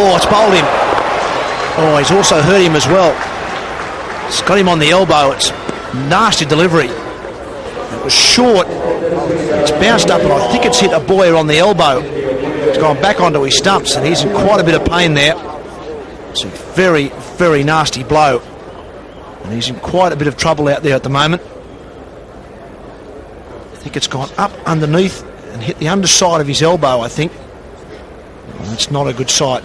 Oh, it's bowled him. Oh, he's also hurt him as well. It's got him on the elbow. It's nasty delivery. It was short. It's bounced up, and I think it's hit a Boyer on the elbow. It's gone back onto his stumps, and he's in quite a bit of pain there. It's a very, very nasty blow. And he's in quite a bit of trouble out there at the moment. I think it's gone up underneath and hit the underside of his elbow, I think. Well, that's not a good sight.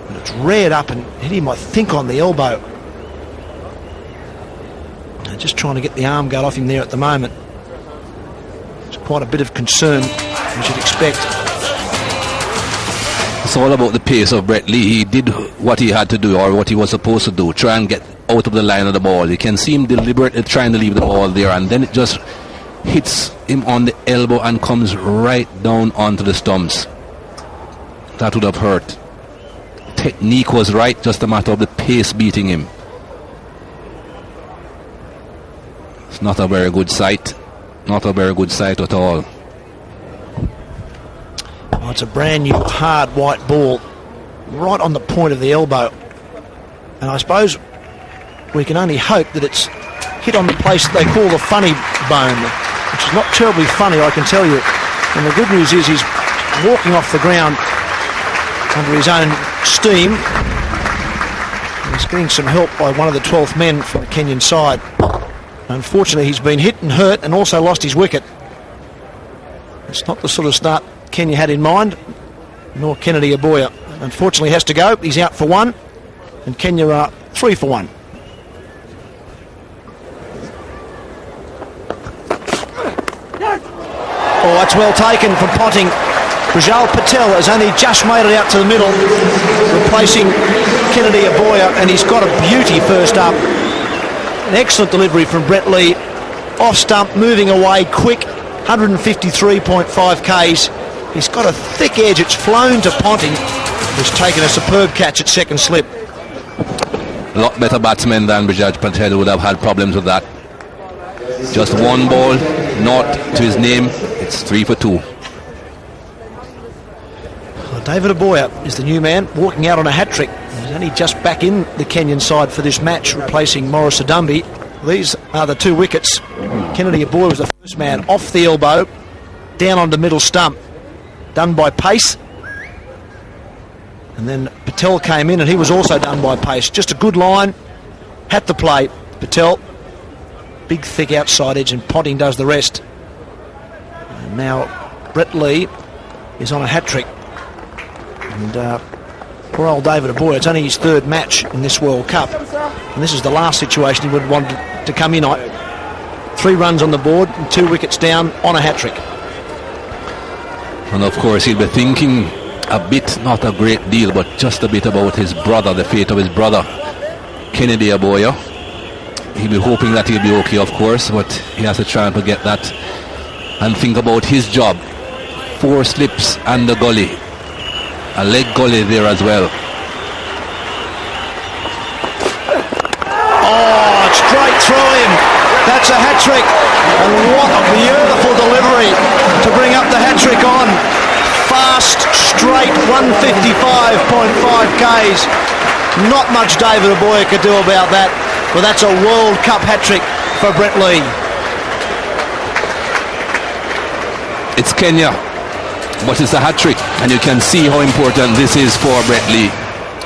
But it's reared up and hit him, I think, on the elbow. And just trying to get the arm guard off him there at the moment. It's quite a bit of concern, you should expect. It's all about the pace of Brett Lee. He did what he had to do, or what he was supposed to do, try and get out of the line of the ball. You can see him deliberately trying to leave the ball there, and then it just hits him on the elbow and comes right down onto the stumps. That would have hurt. Technique was right, just a matter of the pace beating him. It's not a very good sight. Not a very good sight at all. Oh, it's a brand new hard white ball right on the point of the elbow, and I suppose we can only hope that it's hit on the place that they call the funny bone, which is not terribly funny, I can tell you. And the good news is he's walking off the ground under his own steam. He's getting some help by one of the 12th men from the Kenyan side. Unfortunately, he's been hit and hurt and also lost his wicket. It's not the sort of start Kenya had in mind, nor Kennedy Aboya. Unfortunately, has to go. He's out for one, and Kenya are 3 for 1. Oh, that's well taken from Ponting. Rajal Patel has only just made it out to the middle, replacing Kennedy Aboya, and he's got a beauty first up. An excellent delivery from Brett Lee. Off stump, moving away quick, 153.5 Ks. He's got a thick edge. It's flown to Ponting, who's taken a superb catch at second slip. A lot better batsman than Rajal Patel would have had problems with that. Just one ball, not to his name. It's 3 for 2. Well, David Aboya is the new man, walking out on a hat-trick. He's only just back in the Kenyan side for this match, replacing Morris Adumbi. These are the 2 wickets. Kennedy Aboya was the first man off the elbow, down onto middle stump, done by pace. And then Patel came in, and he was also done by pace. Just a good line, had to play. Patel, big thick outside edge, and Ponting does the rest. And now Brett Lee is on a hat-trick. And poor old David Aboya, it's only his 3rd match in this World Cup, and this is the last situation he would want to come in on. 3 runs on the board and 2 wickets down on a hat-trick. And of course he'll be thinking a bit, not a great deal, but just a bit about his brother, the fate of his brother, Kennedy Aboya. He'll be hoping that he'll be okay, of course, but he has to try and forget that and think about his job. 4 slips and the gully. A leg gully there as well. Oh, straight through him. That's a hat-trick. And what a beautiful delivery to bring up the hat-trick on. Fast, straight, 155.5 Ks. Not much David Aboya could do about that, but that's a World Cup hat-trick for Brett Lee. It's Kenya, but it's a hat-trick, and you can see how important this is for Brett Lee.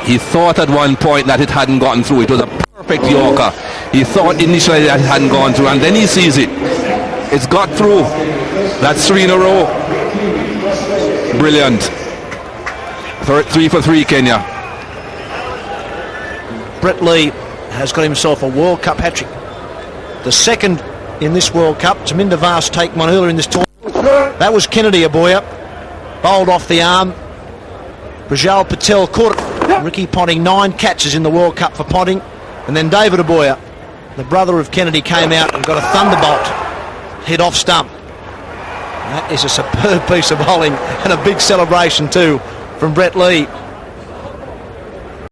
He thought at one point that it hadn't gotten through. It was a perfect Yorker. He thought initially that it hadn't gone through, and then he sees it. It's got through. That's 3 in a row. Brilliant. 3 for 3, Kenya. Brett Lee has got himself a World Cup hat-trick. The 2nd in this World Cup. Jaminda Vas taken one earlier in this tournament. That was Kennedy Aboya. Bowled off the arm. Rajal Patel caught it. Ricky Ponting, 9 catches in the World Cup for Ponting. And then David Aboya, the brother of Kennedy, came out and got a thunderbolt hit off stump. That is a superb piece of bowling, and a big celebration too from Brett Lee.